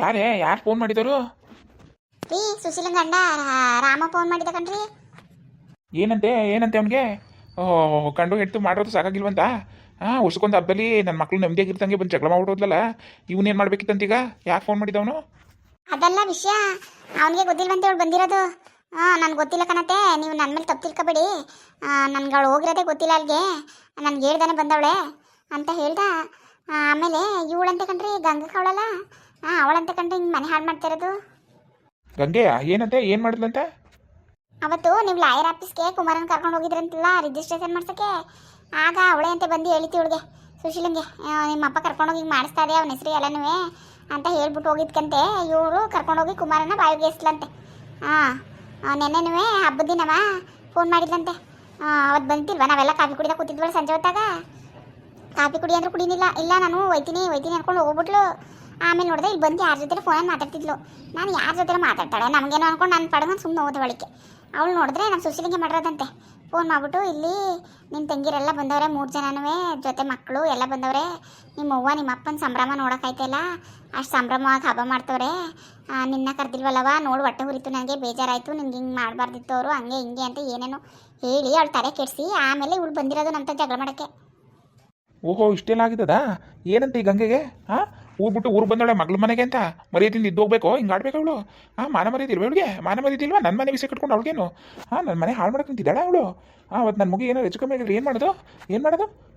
ಯಾರು ಫೋನ್ ಮಾಡಿದರು? ರೀ ಸುಶೀಲನ್ ಗಂಡ ರಾಮ ಫೋನ್ ಮಾಡಿದ ಕಣ್ರಿ. ಏನಂತೆ ಅವನಿಗೆ? ಕಂಡು ಹೆಡ್ತು ಮಾಡೋದು ಸಾಕಾಗಿಲ್ವಂತ? ವರ್ಷಕ್ಕೊಂದು ಹಬ್ಬದಲ್ಲಿ ನನ್ನ ಮಕ್ಳು ನೆಮ್ಮದಿಯಾಗಿರ್ತಂಗೆ ಬಂದು ಜಗಳ ಮಾಡ್ಬಿಡೋದ್ಲಲ್ಲ, ಇವನೇನು ಮಾಡ್ಬೇಕಿತ್ತಂತೀಗ? ಯಾಕೆ ಫೋನ್ ಮಾಡಿದವನು? ಅದೆಲ್ಲ ವಿಷಯ ಅವನಿಗೆ ಗೊತ್ತಿಲ್ವಂತೆ ಅವಳು ಬಂದಿರೋದು. ನನ್ಗೆ ಗೊತ್ತಿಲ್ಲ ಕಣತೆ, ನೀವು ನನ್ನ ಮೇಲೆ ತಪ್ಪು ತಿಳ್ಕೊಬೇಡಿ. ನನ್ಗೆ ಅವಳು ಹೋಗಿರೋದೇ ಗೊತ್ತಿಲ್ಲ ಅಲ್ಲಿಗೆ, ನನ್ಗೆ ಹೇಳ್ದಾನೆ ಬಂದವಳೆ ಅಂತ ಹೇಳ್ದ. ಆಮೇಲೆ ಇವಳಂತೆ ಕಣ್ರಿ, ಗಂಗಕ್ಕೆ ಅವಳಲ್ಲ, ಅವಳಂತೆ ಕಣ್ರಿ ಹಿಂಗೆ ಮನೆ ಹಾಳು ಮಾಡ್ತಾ ಇರೋದು. ಗಂಗೆಯ ಏನಂತೆ? ಏನು ಮಾಡಿದ್ಲಂತೆ? ಅವತ್ತು ನೀವು ಲಾಯರ್ ಆಫೀಸ್ಗೆ ಕುಮಾರನ್ ಕರ್ಕೊಂಡು ಹೋಗಿದ್ರಂತಲ್ಲ ರಿಜಿಸ್ಟ್ರೇಷನ್ ಮಾಡ್ಸೋಕ್ಕೆ, ಆಗ ಅವಳೇ ಅಂತ ಬಂದು ಹೇಳಿತಿ ಇವಳಿಗೆ, ಸುಶೀಲಂಗೆ ನಿಮ್ಮ ಅಪ್ಪ ಕರ್ಕೊಂಡೋಗಿ ಹಿಂಗೆ ಮಾಡಿಸ್ತಾ ಇದೆ ಅವನ ಹೆಸರು ಎಲ್ಲನೂ ಅಂತ ಹೇಳ್ಬಿಟ್ಟು ಹೋಗಿದ್ಕಂತೆ. ಇವರು ಕರ್ಕೊಂಡೋಗಿ ಕುಮಾರನ ಬಾಯಿಗೆ ಎಸ್ಲಂತೆ. ನೆನ್ನೆನೂ ಹಬ್ಬದ ದಿನವ ಫೋನ್ ಮಾಡಿದ್ಲಂತೆ. ಅವತ್ತು ಬಂದಿಲ್ವ, ನಾವೆಲ್ಲ ಕಾಫಿ ಕುಡಿದ ಕೂತಿದ್ವಲ್ಲ ಸಂಜೆ ಹೊತ್ತಾಗ. ಕಾಫಿ ಕುಡಿ ಅಂದ್ರೆ ಕುಡಿನಿಲ್ಲ, ಇಲ್ಲ ನಾನು ಒಯ್ತೀನಿ ಅನ್ಕೊಂಡು ಹೋಗ್ಬಿಟ್ಲು. ಆಮೇಲೆ ನೋಡಿದೆ ಇಲ್ಲಿ ಬಂದು ಯಾರ ಜೊತೆ ಫೋನಲ್ಲಿ ಮಾತಾಡ್ತಿದ್ಲು. ನಾನು ಯಾರ ಜೊತೆ ಮಾತಾಡ್ತಾಳೆ ನಮಗೇನೋ ಅನ್ಕೊಂಡು ನಾನು ಪಡ್ಕೊಂಡು ಸುಮ್ಮನೆ ಹೋದ ಬಳಿಕೆ ಅವಳು ನೋಡಿದ್ರೆ ನಮ್ಮ ಸುಶೀಲಿಗೆ ಮಾಡಿರೋದಂತೆ. ಫೋನ್ ಮಾಡಿಬಿಟ್ಟು, ಇಲ್ಲಿ ನಿನ್ನ ತಂಗಿರೆಲ್ಲ ಬಂದವ್ರೆ, 3 ಜನನೂ ಜೊತೆ ಮಕ್ಕಳು ಎಲ್ಲ ಬಂದವ್ರೆ, ನಿಮ್ಮ ಅವ್ವ ನಿಮ್ಮ ಅಪ್ಪನ ಸಂಭ್ರಮ ನೋಡೋಕ್ಕಾಯ್ತಲ್ಲ, ಅಷ್ಟು ಸಂಭ್ರಮವಾಗಿ ಹಬ್ಬ ಮಾಡ್ತವ್ರೆ, ನಿನ್ನ ಕರೆದಿಲ್ವಲ್ಲವ, ನೋಡಿ ಹೊಟ್ಟೆ ಹುರಿತು, ನನಗೆ ಬೇಜಾರಾಯಿತು, ನಿನ್ಗೆ ಹಿಂಗೆ ಮಾಡಬಾರ್ದಿತ್ತು ಅವರು, ಹಂಗೆ ಹಿಂಗೆ ಅಂತ ಏನೇನೋ ಹೇಳಿ ಅವಳು ತಲೆ ಕೆಡಿಸಿ ಆಮೇಲೆ ಇವಳು ಬಂದಿರೋದು ನಮ್ಮ ಜಗಳ ಮಾಡೋಕ್ಕೆ. ಓಹೋ, ಇಷ್ಟೆಲ್ಲ ಆಗಿದ್ದದಾ? ಏನಂತ ಈ ಗಂಗೆಗೆ? ಊರು ಊರು ಬಂದವಳೆ ಮಗಳ ಮನೆಗೆ ಅಂತ ಮರ್ಯಾದಿಂದ ಇದ್ದೋಗ್ಬೇಕು, ಹಿಂಗೆ ಆಡ್ಬೇಕು ಅವಳು? ಮಾನ ಮರ್ಯಾದೆ ಇಲ್ವ ಇವಳಿಗೆ? ಮಾನ ಮರ್ಯಾದೆ ಇಲ್ವಾ? ನನ್ನ ಮನೆ ವಿಷಯ ಕಟ್ಕೊಂಡು ಅವಳಿಗೇನು? ನನ್ನ ಮನೆ ಹಾಳು ಮಾಡಕ್ಕೆ ನಿಂತಿದ್ದಾಳೆ ಅವಳು? ಅವತ್ತು ನನ್ನ ಮುಗಿ ಏನೋ ಹೆಚ್ಚು ಕಮ್ಮಿ ಆಗಿಲ್ಲ, ಏನು ಮಾಡೋದು?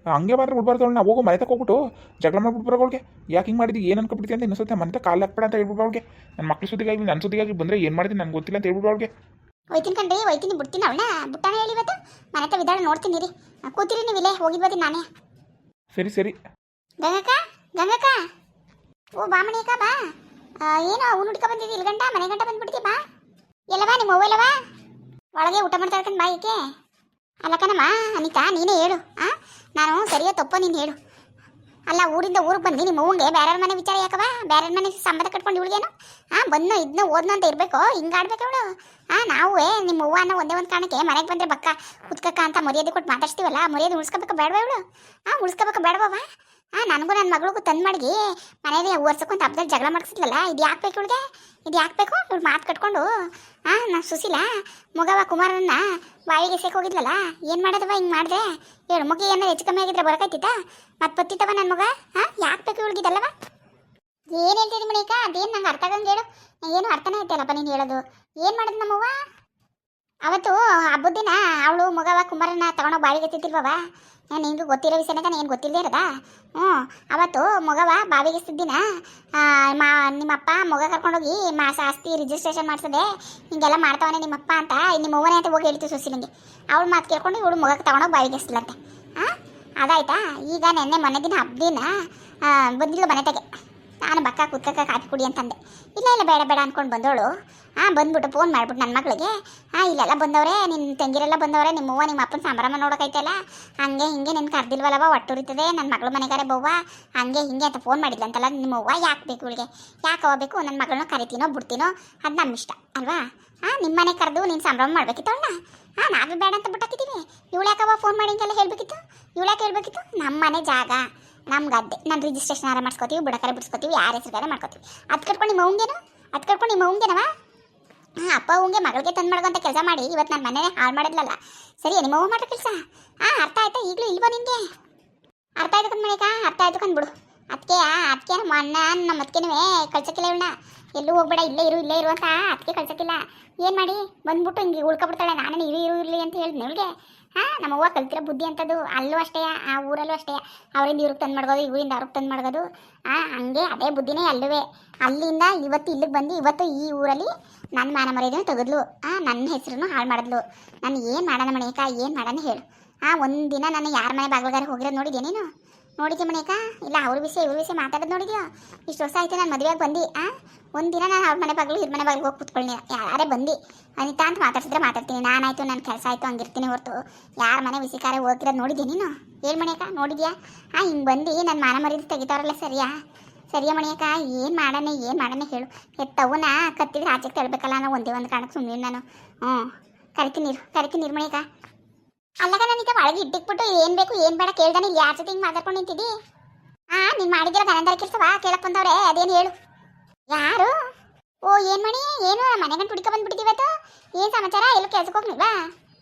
ಹಂಗೆ ಮಾತ್ರ ಬಿಡ್ಬಾರ್ದು ಅವಳು. ನಾವು ಹೋಗೋ ಮನೆ ತಕ್ಕ ಹೋಗ್ಬಿಟ್ಟು ಜಗಳ ಮಾಡ್ಬಿಟ್ಟು ಬರೋಗಳಿಗೆ, ಯಾಕೆ ಹಿಂಗೆ ಮಾಡಿದ್ದು, ಏನು ಅನ್ಕೊಬಿಡ್ತೀನಿ ಅಂತ ಇನ್ನೊಂದ್ಸತಿ ಮನೆ ಕಾಲು ಹಾಕ್ಬೇಡ ಅಂತ ಹೇಳ್ಬಿಟ್ಟು ಅವಳಿಗೆ. ನನ್ನ ಮಕ್ಳು ಸುದ್ದಿಗಾಗಿ ನನ್ನ ಸುದ್ದಿಗಾಗಿ ಬಂದರೆ ಏನು ಮಾಡಿದ್ದೀನಿ ನನಗೆ ಗೊತ್ತಿಲ್ಲ ಅಂತ ಹೇಳ್ಬಿಟ್ಟು ಅವಳಿಗೆ. ಹೋಯ್ತೀನಿ ಕಣ್ರಿ, ಹೋಯ್ತೀನಿ, ಬಿಡ್ತೀನಿ ಅವಳನ್ನ, ಬುಟ್ಟಾನೆ ಹೇಳಿ ಇವತ್ತು ಮನೆ ತ ವಿಧಾನ ನೋಡ್ತೀನಿ ರೀ, ಕೂತಿರಿ ನೀವು ಇಲ್ಲೇ, ಹೋಗಿದ್ಬತ್ತೀನಿ ನಾನೇ. ಸರಿ. ಗಂಗಕ್ಕ ಓ ಬಾಮಣಿಕ ಬಾ. ಏನೋ ಅವ್ನು ಹುಡ್ಕ ಬಂದಿದ್ದಿ ಇಲ್ಲಿ ಗಂಟ ಮನೆ ಗಂಟ ಬಂದ್ಬಿಡ್ತಿ ಬಾ. ಎಲ್ಲವಾ ನಿಮ್ಮ ಅವ್ವಲ್ಲವಾ ಒಳಗೆ ಊಟ ಮಾಡ್ತಾ ಇರ್ತಾನೆ ಬಾಯಿಕೆ. ಅಲ್ಲಕ್ಕನಮ್ಮ ಅನಿತಾ, ನೀನೇ ಹೇಳು, ನಾನು ಸರಿಯೋ ತಪ್ಪೋ ನೀನು ಹೇಳು. ಅಲ್ಲ, ಊರಿಂದ ಊರಿಗೆ ಬಂದು ನಿಮ್ಮ ಅವ್ವಂಗೆ ಬೇರೆಯವ್ರ ಮನೆ ವಿಚಾರ ಯಾಕವ? ಬೇರೆಯವ್ರ ಮನೆ ಸಂಬಂಧ ಕಟ್ಕೊಂಡು ಇವಳಿಗೇನು ಬಂದು ಇದನ್ನ ಓದ್ನ ಅಂತ ಇರಬೇಕು, ಹಿಂಗೆ ಆಡ್ಬೇಕು ಅವಳು. ನಾವು ನಿಮ್ಮ ಅವ್ವ ಅನ್ನೋ ಒಂದೇ ಒಂದು ಕಾರಣಕ್ಕೆ ಮನೆಗೆ ಬಂದರೆ ಬಕ್ಕ ಕುತ್ಕಕ್ಕ ಅಂತ ಮರ್ಯಾದೆ ಕೊಟ್ಟು ಮಾತಾಡ್ತೀವಲ್ಲ, ಮರ್ಯಾದೆ ಉಳಿಸ್ಕೋಬೇಕು ಬೇಡವಾ ಇವಳು? ಉಳಿಸ್ಕೋಬೇಕು ಬೇಡವಾ? ನನಗೂ ನನ್ನ ಮಗಳಿಗೂ ತಂದು ಮಾಡಿ ಮನೇಲಿ ವರ್ಷಕ್ಕೊಂದು ಹಬ್ಬದಲ್ಲಿ ಜಗಳ ಮಾಡಿಸಿದ್ಲಲ್ಲ, ಇದು ಯಾಕೆ ಬೇಕು ಇವಳಿಗೆ? ಇದು ಯಾಕೆ ಬೇಕು? ಇವಳು ಮಾತು ಕಟ್ಕೊಂಡು ನಾನು ಸುಶೀಲ ಮಗವ ಕುಮಾರನ್ನ ಬಾಯಿಗೆ ಸೇಕ್ ಹೋಗಿದ್ಲಲ್ಲ, ಏನು ಮಾಡೋದವ ಹಿಂಗೆ ಮಾಡಿದೆ ಹೇಳು? ಮಗ ಏನಾರು ಹೆಚ್ಚು ಕಮ್ಮಿ ಆಗಿದ್ರೆ ಬರೋಕಾಯ್ತಿತ್ತ? ಮತ್ತೆ ಬತ್ತಿತ್ತವ ನನ್ನ ಮಗ? ಯಾಕೆ ಬೇಕು ಇವಳಿಗಿದಲ್ಲವ? ಏನು ಹೇಳ್ತಿದ್ದಿ ಮಣಿಕ? ಅದೇನು ನಂಗೆ ಅರ್ಥ ಆಗಂಗೆ ಹೇಳು. ಏನು ಅರ್ಥನೇ ಐತಲ್ಲಪ್ಪ ನೀನು ಹೇಳೋದು. ಏನು ಮಾಡೋದು ನಮ್ಮವ್ವ? ಅವತ್ತು ಹಬ್ಬದ ದಿನ ಅವಳು ಮಗವ ಕುಮಾರನ ತಗೊಂಡೋಗಿ ಬಾವಿಗೆ ಎತ್ತಿತ್ತಿಲ್ವವ? ನಿಂಗೂ ಗೊತ್ತಿರೋ ವಿಷಯನೇ ತಾನೆ, ಏನು ಗೊತ್ತಿಲ್ಲದೆ ಇರೋದಾ? ಅವತ್ತು ಮಗವ ಬಾವಿಗೆ ಎತ್ತಿದ್ದಿನ ನಿಮ್ಮಪ್ಪ ಮಗ ಕರ್ಕೊಂಡೋಗಿ ಆಸ್ತಿ ರಿಜಿಸ್ಟ್ರೇಷನ್ ಮಾಡಿಸದೆ ಹಿಂಗೆಲ್ಲ ಮಾಡ್ತಾವನೆ ನಿಮ್ಮಪ್ಪ ಅಂತ ನಿಮ್ಮ ಅವ್ವನೇ ಅಂತ ಹೋಗಿ ಹೇಳ್ತೀವಿ ಸುಶೀಲಿಂಗೆ. ಅವಳು ಮಾತು ಕೇಳ್ಕೊಂಡು ಇವಳು ಮಗಕ್ಕೆ ತಗೊಂಡೋಗಿ ಬಾವಿಗೆ ಎಸ್ಲಂತೆ. ಅದಾಯ್ತಾ? ಈಗ ಮೊನ್ನೆ ದಿನ ಹಬ್ಬದಿನ ಬಂದಿಲ್ಲ ಮನೆ ತೆಗೆ, ನಾನು ಬಕ್ಕ ಕುತ್ಕಕ್ಕ ಕಾಫಿ ಕುಡಿ ಅಂತಂದೆ. ಇಲ್ಲ ಬೇಡ ಅಂದ್ಕೊಂಡು ಬಂದವಳು. ಬಂದ್ಬಿಟ್ಟು ಫೋನ್ ಮಾಡ್ಬಿಟ್ಟು ನನ್ನ ಮಗಳಿಗೆ, ಇಲ್ಲೆಲ್ಲ ಬಂದವ್ರೆ, ನಿನ್ನ ತಂಗಿರೆಲ್ಲ ಬಂದವ್ರೆ, ನಿಮ್ಮ ಅವ್ವ ನಿಮ್ಮ ಅಪ್ಪನ ಸಂಭ್ರಮ ನೋಡೋಕೈತಲ್ಲ, ಹಂಗೆ ಹಿಂಗೆ ನಿನ್ನ ಕರ್ದಿಲ್ವಲ್ಲವ, ಒಟ್ಟುರಿತದೆ, ನನ್ನ ಮಗಳ ಮನೆಗಾರೆ ಬವ್ವ, ಹಂಗೆ ಹಿಂಗೆ ಅಂತ ಫೋನ್ ಮಾಡಿದ್ಲಂತಲ್ಲ ನಿಮ್ಮ ಅವ್ವ. ಯಾಕೆ ಬೇಕು ಇವಳಿಗೆ? ಯಾಕೆ ಹೋಗ್ಬೇಕು? ನನ್ನ ಮಗಳನ್ನ ಕರಿತೀನೋ ಬಿಡ್ತೀನೋ ಅದು ನಮ್ಮ ಇಷ್ಟ ಅಲ್ವಾ? ನಿಮ್ಮ ಮನೆ ಕರೆದು ನೀನು ಸಂಭ್ರಮ ಮಾಡ್ಬೇಕಿತ್ತು ಅವಳನ್ನ. ನಾವೇ ಬೇಡ ಅಂತ ಬಿಟ್ಟಾಕಿದ್ದೀವಿ. ಇವಳು ಯಾಕವ ಫೋನ್ ಮಾಡಿ ಹಿಂಗೆಲ್ಲ ಹೇಳಬೇಕಿತ್ತು? ಇವಳು ಯಾಕೆ ಹೇಳ್ಬೇಕಿತ್ತು? ನಮ್ಮ ಮನೆ ಜಾಗ, ನಮ್ಮ ಗದ್ದೆ, ನಾನು ರಿಜಿಸ್ಟ್ರೇಷನ್ ಆರ ಮಾಡಿಸ್ಕೋತೀವಿ, ಬುಡಕರೆ ಬಿಡಿಸ್ಕೋತೀವಿ, ಯಾರ ಹೆಸರುಗಾರೆ ಮಾಡ್ಕೋತೀವಿ. ಅದು ಕಟ್ಕೊಂಡು ನಿಮ್ಮ ಅವ್ವಂಗೇನವ? ಅಪ್ಪ ಅವಂಗೆ ಮಗಳಿಗೆ ತಂದು ಮಾಡ್ಕೊಂತ ಕೆಲಸ ಮಾಡಿ ಇವತ್ತು ನನ್ನ ಮನೆನೇ ಹಾಳು ಮಾಡಿದ್ಲಲ್ಲ, ಸರಿ ನಿಮ್ಮ ಅವ್ವ ಮಾಡೋ ಕೆಲಸ? ಅರ್ಥ ಆಯ್ತಾ? ಈಗಲೂ ಇಲ್ವಾ ನಿನಗೆ? ಅರ್ಥ ಆಯ್ತು ಕಂದ್ಮಣಿಕ, ಅರ್ಥ ಆಯ್ತು ಕಂದ್ಬಿಡು. ಅದಕ್ಕೆ ನಮ್ಮ ಅಣ್ಣ ನಮ್ಮ ಅದಕ್ಕೇನುವೆ ಕಳ್ಸೋಕ್ಕಿಲ್ಲ ಇವಳನ್ನ, ಎಲ್ಲೂ ಹೋಗ್ಬೇಡ, ಇಲ್ಲೇ ಇರು ಅಂತ ಅದಕ್ಕೆ ಕಳ್ಸೋಕ್ಕಿಲ್ಲ. ಏನು ಮಾಡಿ ಬಂದ್ಬಿಟ್ಟು ಹಿಂಗೆ ಉಳ್ಕೊಬಿಡ್ತಾಳೆ, ನಾನೇ ಇರಲಿ ಅಂತ ಹೇಳಿದ್ನಿ ಇವಳಿಗೆ. ನಮ್ಮವ್ವ ಕಲ್ತಿರೋ ಬುದ್ಧಿ ಅಂತದ್ದು. ಅಲ್ಲೂ ಅಷ್ಟೇ, ಆ ಊರಲ್ಲೂ ಅಷ್ಟೇ, ಅವರಿಂದ ಇವ್ರಿಗೆ ತಂದು ಮಾಡ್ಕೋದು, ಇವರಿಂದ ಅವ್ರಿಗೆ ತಂದು ಮಾಡ್ಕೋದು. ಹಂಗೆ ಅದೇ ಬುದ್ಧಿನೇ ಅಲ್ಲವೇ. ಅಲ್ಲಿಂದ ಇವತ್ತು ಇಲ್ಲಿಗೆ ಬಂದು ಇವತ್ತು ಈ ಊರಲ್ಲಿ ನನ್ನ ಮಾನ ಮರ್ಯಾದೆನೂ ತೆಗೆದ್ಲು, ನನ್ನ ಹೆಸರನ್ನು ಹಾಳು ಮಾಡಿದ್ಲು. ನಾನು ಏನು ಮಾಡೋಣ ಮಣಿಕ, ಏನು ಮಾಡೋಣ ಹೇಳು? ಒಂದಿನ ನಾನು ಯಾರ ಮನೆ ಬಾಗಿಲುಗಾರ ಹೋಗಿರೋದು ನೋಡಿದ್ಯಾ ನೀನು? ನೋಡಿದ್ಯಾ ಮಣಿಕ? ಇಲ್ಲ ಅವ್ರ ವಿಷಯ ಇವ್ರ ವಿಷಯ ಮಾತಾಡೋದು ನೋಡಿದ್ಯಾ? ಇಷ್ಟು ವರ್ಷ ಆಯ್ತು ನಾನು ಮದುವೆಯಾಗಿ ಬಂದು. ಒಂದಿನ ನಾನು ಅವ್ರ ಮನೆ ಬಾಗಿಲು ಹಿರ ಮನೆ ಬಾಗಿಲು ಹೋಗಿ ಕೂತ್ಕೊಳ್ಳಿ, ಯಾರೇ ಬಂದು ಅನಿತಾ ಅಂತ ಮಾತಾಡ್ಸಿದ್ರೆ ಮಾತಾಡ್ತೀನಿ, ನಾನಾಯ್ತು ನನ್ನ ಕೆಲಸ ಆಯಿತು ಹಂಗಿರ್ತೀನಿ ಹೊರತು ಯಾರ ಮನೆ ವಿಷಯಕಾರ ಹೋಗಿರೋದು ನೋಡಿದ್ಯಾ ನೀನು? ಹೇಳು ಮಣಿಕ, ನೋಡಿದ್ಯಾ? ಹಿಂಗೆ ಬಂದು ನನ್ನ ಮಾನ ಮರ್ಯಾದೆ ತೆಗಿತಾರಲ್ಲ, ಸರಿಯಾ ಮಣಿಯಕ್ಕ? ಏನು ಮಾಡೋಣ ಹೇಳು? ಹೆತ್ತವನ್ನ ಕತ್ತಿದ್ರೆ ಆಚೆಗೆ ತಳ್ಬೇಕಲ್ಲ, ನಾವು ಒಂದೇ ಒಂದು ಕಾರಣಕ್ಕೆ ಸುಮ್ಮನೆ ನಾನು. ಕರಿತೀನಿ ನೀರು ಮಣಿಯಕ್ಕ. ಅಲ್ಲಗ ನನಗೆ ಒಳಗೆ ಇಟ್ಟಿಕ್ಬಿಟ್ಟು ಏನು ಬೇಕು ಏನು ಬೇಡ ಕೇಳ್ದಾನೆ, ಇಲ್ಲಿ ಯಾರ ಜೊತೆ ಹಿಂಗೆ ಮಾತಾಡ್ಕೊಂಡು ನಿಂತಿದ್ದಿ? ನೀನು ಮಾಡಿದಿರ ಗನಂದರ ಕೆಲಸವಾ ಕೇಳಕ್ಕೆ ಬಂದವ್ರೆ, ಅದೇನು ಹೇಳು? ಯಾರು ಏನು ಮನೆ ಗಂಟು ಹುಡುಕ ಬಂದ್ಬಿಟ್ಟಿದ್ದೀವಿ ಇವತ್ತು. ಏನು ಸಮಾಚಾರ? ಎಲ್ಲೂ ಕೆಲ್ಸಕ್ಕೆ ಹೋಗ್ಲಿಲ್ವಾ?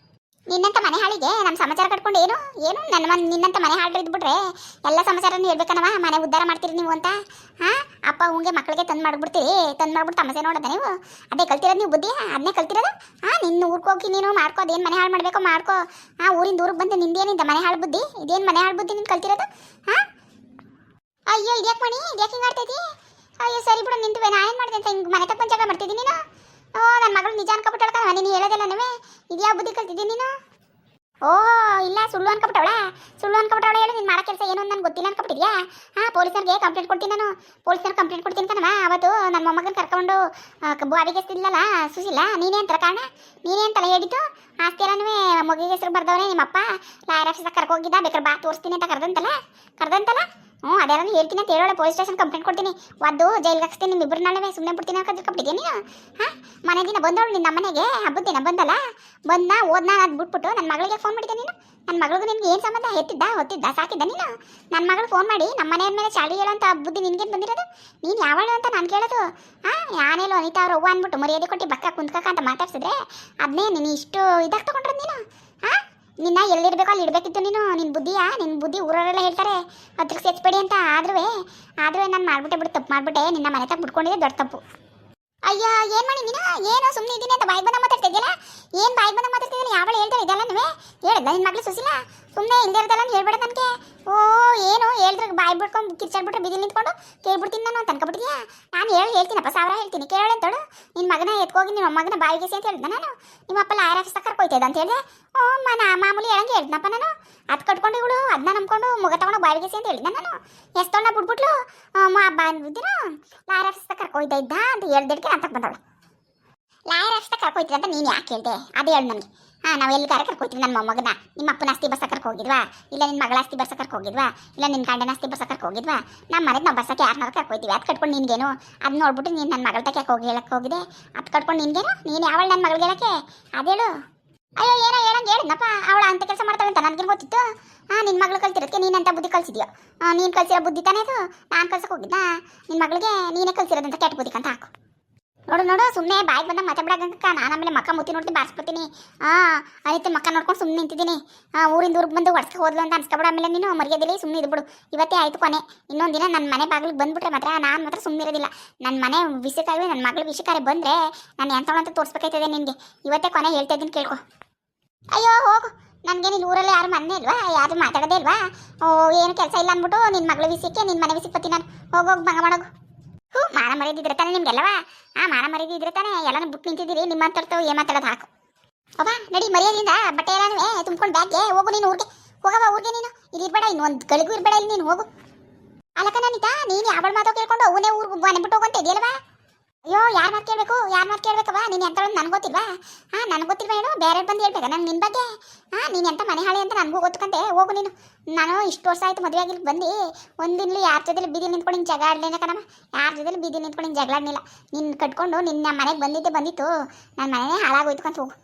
ನಿನ್ನಂತ ಮನೆ ಹಾಳಿಗೆ ನಮ್ಮ ಸಮಾಚಾರ ಕಟ್ಕೊಂಡು ಏನು ಏನು ನಿನ್ನಂತ ಮನೆ ಹಾಳು ಇದ್ಬಿಟ್ರೆ ಎಲ್ಲ ಸಮಾಚಾರನೂ ಹೇಳ್ಬೇಕನವ. ಮನೆ ಉದ್ಧಾರ ಮಾಡ್ತೀರಿ ನೀವು ಅಂತ. ಅಪ್ಪ ಹಂಗೆ ಮಕ್ಕಳಿಗೆ ತಂದು ಮಾಡ್ಬಿಟ್ಟು ತಮಸೆ ನೋಡೋದ ನೀವು? ಅದೇ ಕಲ್ತಿರೋದು ನೀವು ಬುದ್ಧಿ? ಅದನ್ನೇ ಕಲ್ತಿರೋದು? ನಿನ್ನ ಊರಿಗೆ ಹೋಗಿ ನೀನು ಮಾಡ್ಕೋ, ಅದೇನು ಮನೆ ಹಾಳು ಮಾಡಬೇಕೋ ಮಾಡ್ಕೋ. ಊರಿಂದ ಊರಿಗೆ ಬಂದು ನಿಂದೇನಿದ್ದ ಮನೆ ಹಾಳು ಬುದ್ಧಿ? ಇದೇನು ಮನೆ ಹಾಳು ಬುದ್ಧಿ ನೀನು ಕಲ್ತಿರೋದು? ಅಯ್ಯೋ ಇದ್ಯಾಕೆ ಮಣಿ, ಇದ್ಯಾಕೆ ಹಿಂಗೆ ಆಡ್ತೈತಿ? ಅಯ್ಯೋ ಸರಿ ಬಿಡು, ನಿಂತು ನಾನೇನು ಮಾಡಿದೆ ಅಂತ ಹಿಂಗೆ ಮನೆ ತಕ್ಕ ಜಾಗ ಮಾಡ್ತಿದ್ದೀನಿ ನೀನು? ನನ್ನ ಮಗಳು ನಿಜ ಅನ್ಕೊಬಿಟ್ಟಾಳ. ನೀನು ಹೇಳೋದಿಲ್ಲ ನೀವೇ. ಇದ್ಯಾವ ಬುದ್ಧಿ ಕಲ್ತಿದ್ದೀನಿ ನೀನು? ಇಲ್ಲ, ಸುಳ್ಳು ಅನ್ಕೊಬಿಟ್ಟವಳ ಹೇಳು. ನೀನು ಮಾಡೋ ಕೆಲಸ ಏನು ಅಂತ ನನಗೆ ಗೊತ್ತಿಲ್ಲ ಅನ್ಕೊಬಿಟ್ಟಿದ್ಯಾ? ಪೊಲೀಸರಿಗೆ ಕಂಪ್ಲೇಂಟ್ ಕೊಡ್ತೀನಿ ನಾನು. ಪೊಲೀಸರಿಗೆ ಕಂಪ್ಲೇಂಟ್ ಕೊಡ್ತೀನಿ ಕಣವ. ಅವತ್ತು ನನ್ನ ಮೊಮ್ಮಗನ ಕರ್ಕೊಂಡು ಬಾವಿಗೆ ಎಸ್ತಿದ್ಲಲ್ಲ ಸುಶೀಲ, ನೀನೇ ಅಂತರ ಕಾರಣ. ನೀನೇ ಅಂತಲ್ಲ ಹೇಳಿದ್ದು. ಆಸ್ತಿ ಎಲ್ಲನೂ ಮಗುಗೆ ಹೆಸರು ಬರ್ದವನೇ ನಿಮ್ಮಪ್ಪ ಲಾಯರ್ ಆಫೀಸಾಗ ಕರ್ಕೋಗಿದ್ದ. ಬೇಕಾದ್ರೆ ಬಾ ತೋರಿಸ್ತೀನಿ ಅಂತ ಕರೆದಂತಲ್ಲ. ಅದೆಲ್ಲ ಹೇಳ್ತೀನಿ ಅಂತ ಹೇಳೋಳೆ. ಪೊಲೀಸ್ ಸ್ಟೇಷನ್ ಕಂಪ್ಲೇಂಟ್ ಕೊಡ್ತೀನಿ. ಒದ್ದು ಜೈಲಿಗೆ ಹಾಕ್ಸ್ತೀನಿ. ನಿಮ್ಮಿಬ್ಬರು ನಾಳೆ ಸುಮ್ಮನೆ ಬಿಡ್ತೀನಿ ಅಂತ ಕಲ್ತ್ಕೊಬಿಟ್ಟಿದ್ಯಾ ನೀನು? ಮನೆ ದಿನ ಬಂದವಳು ನಿನ್ನ ಮನೆಗೆ, ಹಬ್ಬದ ದಿನ ಬಂದಲ್ಲ, ಓದ್ನ ಅದು ಬಿಟ್ಬಿಟ್ಟು ನನ್ನ ಮಗಳಿಗೆ ಫೋನ್ ಮಾಡಿದ್ದೆ ನೀನು? ನನ್ನ ಮಗಳಿಗೂ ನಿನ್ಗೆ ಏನು ಸಂಬಂಧ? ಹೊತ್ತಿದ್ದ ಸಾಕಿದ್ದ ನೀನು? ನನ್ನ ಮಗಳು ಫೋನ್ ಮಾಡಿ ನಮ್ಮ ಮನೆಯ ಮೇಲೆ ಚಾಳಿ ಹೇಳೋ ಅಂತ ಬುದ್ಧಿ ನಿನ್ಗೇನು ಬಂದಿರೋದು? ನೀನು ಯಾವಳು ಅಂತ ನಾನು ಕೇಳೋದು? ಯಾನೇಲೋ ಅನಿತಾ ಅವ್ರು ಅವ್ವ ಅಂದ್ಬಿಟ್ಟು ಮರ್ಯಾದೆ ಕೊಟ್ಟು ಬಕ್ಕ ಕುಂತ್ಕಕ್ಕ ಅಂತ ಮಾತಾಡ್ಸಿದ್ರೆ ಅದನ್ನೇ ನೀನು ಇಷ್ಟು ಇದಾಗಿ ತೊಗೊಂಡ್ರದು ನೀನು? ನಿನ್ನ ಎಲ್ಲಿರ್ಬೇಕೋ ಅಲ್ಲಿ ಇಡಬೇಕಿತ್ತು ನೀನು. ನಿನ್ನ ಬುದ್ಧಿ ಊರವರೆಲ್ಲ ಹೇಳ್ತಾರೆ ಹತ್ರಕ್ಕೆ ಸೇರಿಸ್ಬೇಡಿ ಅಂತ. ಆದ್ರೂ ನಾನು ಮಾಡ್ಬಿಟ್ಟೆ ತಪ್ಪು ಮಾಡ್ಬಿಟ್ಟೆ. ನಿನ್ನ ಮನೆ ತಕ್ಕ ಬಿಟ್ಕೊಂಡಿದ್ದೆ ದೊಡ್ಡ ತಪ್ಪು. ಅಯ್ಯೋ ಏನು ಮಾಡಿ ನೀನು? ಏನೋ ಸುಮ್ಮನೆ ಇದ್ದೀನಿ ಅಂತ ಬಾಯಿ ಬಂದಾಗ ಮಾತಾಡ್ತಿದ್ದಿಲ್ಲ? ಏನು ಬಾಯಿ ಬಂದಾಗ ಮಾತಾಡ್ತಿದ್ದೀನಿ? ಯಾವಳು ಹೇಳ್ತಾರೆ ಇದೆಲ್ಲ ನೀವೇ? ಹೇಳಿದ್ದ ನಿನ್ನ ಮಗಳು ಸುಶೀಲ? ಸುಮ್ಮನೆ ಇಲ್ಲದೆ ಇರೋದಲ್ಲ ಹೇಳ್ಬೇಡ ನನಗೆ. ಏನು ಹೇಳಿದ್ರೆ ಬಾಯಿ ಬಿಡ್ಕೊಂಡು ಕಿರ್ಚಾಡ್ಬಿಟ್ರೆ ಬೀದಿ ನಿಂತ್ಕೊಂಡು ಕೇಳ್ಬಿಡ್ತೀನಿ ನಾನು ಅಂತ ಅನ್ಕೊಬಿಟ್ಟಿದ್ಯಾ? ನಾನು ಹೇಳ್ತೀನಪ್ಪ, 1000 ಹೇಳ್ತೀನಿ ಕೇಳಿ ಅಂತೇಳು. ನಿನ್ನ ಮಗನ ಎತ್ಕೋಗಿ ನಿಮ್ಮ ಮಗನ ಬಾಯಿಗೆ ಅಂತ ಹೇಳಿದ್ದೆ ನಾನು. ನಿಮ್ಮ ಅಪ್ಪ ಲಾಯರ್ ಆಫೀಸ್ ಕರ್ಕೊಯ್ತಿದ್ದ ಅಂತ ಹೇಳಿದೆ. ಮಾಮೂಲಿ ಹೇಳಂಗೆ ಹೇಳ್ದನಪ್ಪ ನಾನು. ಅದು ಕಟ್ಕೊಂಡು ಇವಳು ಅದನ್ನ ನಂಬ್ಕೊಂಡು ಮುಗ ತಗೊಂಡು ಬಾಯಿಗೆ ಅಂತ ಹೇಳಿದ್ದೆ ನಾನು. ಎಷ್ಟೊಂಡ ಬಿಟ್ಬಿಟ್ಲು. ಬಂದಿನ ಲಾಯರ್ ಆಫೀಸ್ ಕರ್ಕೊಯ್ತಾ ಇದ್ದ ಅಂತ ಹೇಳ್ದಕ್ಕೆ ಅಂತ ಬಂದವಳು. ಲಾಯರ್ ಆಫೀಸ್ ಕರ್ಕೊಯ್ತಿದ್ದ ಅಂತ ನೀನು ಯಾಕೆ ಹೇಳ್ದೆ? ಅದು ಹೇಳು ನನಗೆ. ನಾವು ಎಲ್ಲಿಗಾರ ಕರ್ಕೊಯ್ತೀವಿ ನನ್ನ ಮೊಮ್ಮಗನ? ನಿಮ್ಮ ಅಪ್ಪನ ಆಸ್ತಿ ಬರ್ಸಕ್ಕೆ ಹೋಗಿದ್ವಾ? ಇಲ್ಲ ನಿನ್ನ ಮಗಳ ಆಸ್ತಿ ಬರ್ಸಕ್ಕೆ ಹೋಗಿದ್ವಾ? ಇಲ್ಲ ನಿನ್ನ ಗಂಡನ ಆಸ್ತಿ ಬರ್ಸಕ್ಕೆ ಹೋಗಿದ್ವಾ? ನಮ್ಮ ಮನೆಗೆ ನಾವು ಬರ್ಸಕ್ಕೆ ಯಾರನ್ನಾರು ಕರ್ಕೊಯ್ತೀವಿ. ಅದು ಕಟ್ಕೊಂಡು ನಿನ್ಗೇನು? ಅದು ನೋಡ್ಬಿಟ್ಟು ನೀನು ನನ್ನ ಮಗಳ ತಕ್ಕೆ ಹೋಗಿ ಹೇಳಕ್ಕೆ ಹೋಗಿದೆ. ಅದು ಕಟ್ಕೊಂಡು ನಿನ್ಗೇನು? ನೀನು ಯಾವಳು ನನ್ನ ಮಗಳಿಗೆ ಹೇಳಕ್ಕೆ? ಅದೇಳು. ಅಯ್ಯೋ ಏನೋ ಹೇಳಂಗೆ ಹೇಳಿದ್ನಪ್ಪ. ಅವಳ ಅಂತ ಕೆಲಸ ಮಾಡ್ತಾಳೆ ಅಂತ ನನಗೇನು ಗೊತ್ತಿತ್ತು? ನಿನ್ನ ಮಗಳು ಕಲ್ತಿರೋದಕ್ಕೆ ನೀನಂತ ಬುದ್ಧಿ ಕಲಿಸಿದ್ಯೋ? ನೀನು ಕಲಿಸಿರೋ ಬುದ್ಧಿ ತಾನೇ ಅದು? ನಾನು ಕಲ್ಸಕ್ಕೆ ಹೋಗಿದ್ದ ನಿನ್ನ ಮಗಳಿಗೆ? ನೀನೇ ಕಲಿಸಿರೋದಂತ ಕೆಟ್ಟ ಬುದ್ಧಿ ಅಂತ ಹಾಕು. ನೋಡು ಸುಮ್ಮನೆ ಬಾಯಿಗೆ ಬಂದಾಗ ಮಾತಾಡ್ಬಿಡಕ್ಕ. ನಾನು ಆಮೇಲೆ ಮಕ್ಕ ಮುತ್ತಿ ನೋಡ್ತೀನಿ, ಬಾರಿಸ್ಬಿಡ್ತೀನಿ. ಅನಿತ ಮಕ್ಕ ನೋಡ್ಕೊಂಡು ಸುಮ್ಮನೆ ನಿಂತಿದ್ದೀನಿ. ಊರಿಂದ ಊರಿಗೆ ಬಂದು ಹೊಡ್ಸ್ಕೆ ಹೋದ್ಲು ಅಂತ ಅನ್ಸ್ಕೊಬಿಡು. ಆಮೇಲೆ ನೀನು ಮರ್ಯಾದಿಲ್ಲ, ಸುಮ್ಮನೆ ಇದ್ಬಿಡು. ಇವತ್ತೇ ಆಯಿತು ಕೊನೆ. ಇನ್ನೊಂದು ದಿನ ನನ್ನ ಮನೆ ಬಾಗಿಲಿಗೆ ಬಂದುಬಿಟ್ರೆ ನಾನು ಮಾತ್ರ ಸುಮ್ಮನೆ ಇರೋದಿಲ್ಲ. ನನ್ನ ಮನೆ ವಿಷಯಕ್ಕಾಗಲಿ ನನ್ನ ಮಗಳ ವಿಷಯಕ್ಕಾರೆ ಬಂದರೆ ನಾನು ಎಂಥವಳಂತ ತೋರಿಸ್ಬೇಕಾಯ್ತದೆ ನಿನಗೆ. ಇವತ್ತೇ ಕೊನೆ ಹೇಳ್ತಾ ಇದ್ದೀನಿ ಕೇಳ್ಕೊ. ಅಯ್ಯೋ ಹೋಗು, ನನಗೆ ನಿನ್ನ ಊರಲ್ಲಿ ಯಾರು ಮನೆ ಇಲ್ವಾ? ಯಾರು ಮಾತಾಡೋದೇ ಇಲ್ವಾ? ಏನು ಕೆಲಸ ಇಲ್ಲ ಅಂದ್ಬಿಟ್ಟು ನಿನ್ನ ಮಗಳ ವಿಷಯಕ್ಕೆ ನಿನ್ನ ಮನೆ ವಿಷಯಕ್ಕೆ ಬರ್ತೀನಿ ನಾನು. ಹೋಗೋಗಿ ಭಂಗ ಮಾಡೋಗು. ಮಾನ ಮರ್ಯಾದಿದ್ರೆ ತಾನೆ ನಿಮ್ಗೆಲ್ಲವಾ? ಮಾನ ಮರ್ಯಾದಿದ್ರೆ ತಾನೆ ಎಲ್ಲನೂ ಬಿಟ್ಟು ನಿಂತಿದ್ದೀರಿ. ನಿಮ್ಮಂತರ್ತು ಏನು ಮಾತಾಡೋದು ಹಾಕು. ಅಬ್ಬಾ ನಡಿ, ಮರ್ಯಾದಿಂದ ಬಟ್ಟೆ ಎಲ್ಲನೂ ತುಂಬ್ಕೊಂಡು ಬ್ಯಾಗ್ಗೆ ಹೋಗು. ನೀನು ಊರಿಗೆ ಹೋಗವ. ಊರಿಗೆ ನೀನು ಇಲ್ಲಿ ಇರಬೇಡ, ಇನ್ನೊಂದು ಗಳಿಗೂ ಇರಬೇಡ ಇಲ್ಲಿ. ನೀನು ಹೋಗು. ಅಲ್ಲಕ್ಕ ನನಿತಾ, ನೀನು ಯಾವಳ ಮಾತೋ ಕೇಳ್ಕೊಂಡು ಅವನೇ ಊರಿಗೆ ಮನೆ ಬಿಟ್ಟು ಹೋಗಂತ ಇದೆಯಲ್ವಾ? ಅಯ್ಯೋ ಯಾರು ಮಾತು ಕೇಳಬೇಕವ? ನೀನು ಎಂಥವಳು ನನಗೆ ಗೊತ್ತಿಲ್ವಾ? ನನಗೆ ಗೊತ್ತಿಲ್ವಾ ಹೇಳು? ಬೇರೆ ಬಂದು ಹೇಳ್ಬೇಕಾ ನಾನು ನಿನ್ನ ಬಗ್ಗೆ? ನೀನು ಎಂಥ ಮನೆ ಹಾಳೆ ಅಂತ ನನಗೂ ಗೊತ್ತುಕಂತೆ. ಹೋಗು ನೀನು. ನಾನು ಇಷ್ಟು ವರ್ಷ ಆಯಿತು ಮದುವೆ ಆಗಿಲ್ಲಿ ಬಂದು ಒಂದಿನಲಿ ಯಾರ ಜೊತೆಲಿ ಬೀದಿ ನಿಂತ್ಕೊಂಡು ಹಿಂಗೆ ಜಗಳ ಆಡಲಿಲ್ಲ ಕಣಮ್ಮ. ಯಾರ ಜೊತೆಲಿ ಬೀದಿ ನಿಂತ್ಕೊಂಡು ಹಿಂಗೆ ಜಗಳ ಆಡಲಿಲ್ಲ. ನಿನ್ನ ಕಟ್ಕೊಂಡು ನಿನ್ನ ಮನೆಗೆ ಬಂದಿತ್ತು. ನನ್ನ ಮನೆಯೇ ಹಾಳಾಗೋಯ್ತು ಅಂತ ಹೋಗು.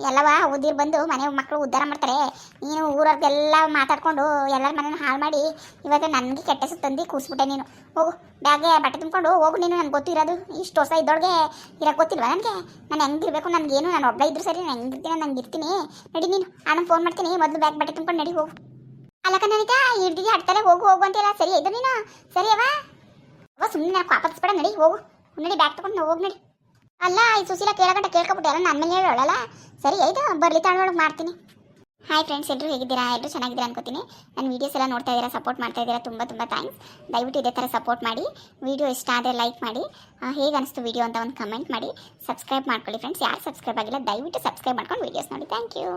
ಎಲ್ಲವ ಉದಿರ್ ಬಂದು ಮನೆ ಮಕ್ಕಳು ಉದ್ಧಾರ ಮಾಡ್ತಾರೆ. ನೀನು ಊರವ್ರದ್ದೆಲ್ಲ ಮಾತಾಡ್ಕೊಂಡು ಎಲ್ಲರ ಮನೇನ ಹಾಳು ಮಾಡಿ ಇವತ್ತು ನನಗೆ ಕೆಟ್ಟ ಹೆಸರು ತಂದು ಕೂರಿಸ್ಬಿಟ್ಟೆ ನೀನು. ಹೋಗು, ಬ್ಯಾಗ್ಗೆ ಬಟ್ಟೆ ತುಂಬ್ಕೊಂಡು ಹೋಗು ನೀನು. ನನಗೆ ಗೊತ್ತಿರೋದು ಇಷ್ಟು ವರ್ಷ ಇದ್ದೊಳಗೆ ಇರೋಕ್ಕೆ ಗೊತ್ತಿಲ್ವಾ ನನಗೆ? ನಾನು ಹೆಂಗಿರ್ಬೇಕು ನನಗೇನು? ನಾನು ಒಬ್ಬ ಇದ್ರು ಸರಿ, ನಾನು ಹೆಂಗಿರ್ತೀನಿ ನಂಗೆ ಇರ್ತೀನಿ. ನಡಿ ನೀನು, ನಾನು ಫೋನ್ ಮಾಡ್ತೀನಿ. ಮೊದಲು ಬ್ಯಾಗ್ ಬಟ್ಟೆ ತುಂಬ್ಕೊಂಡು ನಡಿ ಹೋಗು. ಅಲ್ಲಕ್ಕ ನನಿತಾ, ಹಿಡ್ದಿಗೆ ಆಡ್ತಾರೆ ಹೋಗು ಅಂತೆಲ್ಲ ಸರಿ ಆಯ್ತು ನೀನು? ಸರಿ ಸುಮ್ಮನೆ ನನಗೆ ವಾಪಸ್ಬೇಡ. ನಡಿ ಹೋಗು, ನಡಿ ಬ್ಯಾಗ್ ತೊಗೊಂಡು ಹೋಗಿ ನಡಿ. ಅಲ್ಲ ಈ ಸುಶೀಲ ಕೇಳ್ಕೊಬಿಟ್ಟು ಎಲ್ಲ ನನ್ನ ಮೇಲೆ ಹೇಳೋಳಲ್ಲ. ಸರಿ ಆಯ್ತು, ಬರಲಿ ತಾಳೊಳಗೆ ಮಾಡ್ತೀನಿ. ಹಾಯ್ ಫ್ರೆಂಡ್ಸ್, ಎಲ್ಲರೂ ಹೇಗಿದ್ದೀರಾ? ಎಲ್ಲರೂ ಚೆನ್ನಾಗಿದ್ದೀರಾ ಅನ್ಕೋತೀನಿ. ನನ್ನ ವೀಡಿಯೋಸ್ ಎಲ್ಲ ನೋಡ್ತಾ ಇದ್ದೀರಾ, ಸಪೋರ್ಟ್ ಮಾಡ್ತಾ ಇದ್ದೀರಾ. ತುಂಬ ಥ್ಯಾಂಕ್ಸ್. ದಯವಿಟ್ಟು ಇದೇ ಥರ ಸಪೋರ್ಟ್ ಮಾಡಿ. ವೀಡಿಯೋ ಇಷ್ಟ ಆದರೆ ಲೈಕ್ ಮಾಡಿ. ಹೇಗೆ ಅನಿಸ್ತು ವೀಡಿಯೋ ಅಂತ ಒಂದು ಕಮೆಂಟ್ ಮಾಡಿ. ಸಬ್ಸ್ಕ್ರೈಬ್ ಮಾಡ್ಕೊಳ್ಳಿ ಫ್ರೆಂಡ್ಸ್. ಯಾರು ಸಬ್ಸ್ಕ್ರೈಬ್ ಆಗಿಲ್ಲ ದಯವಿಟ್ಟು ಸಬ್ಸ್ಕ್ರೈಬ್ ಮಾಡ್ಕೊಂಡು ವೀಡಿಯೋಸ್ ನೋಡಿ. Thank you.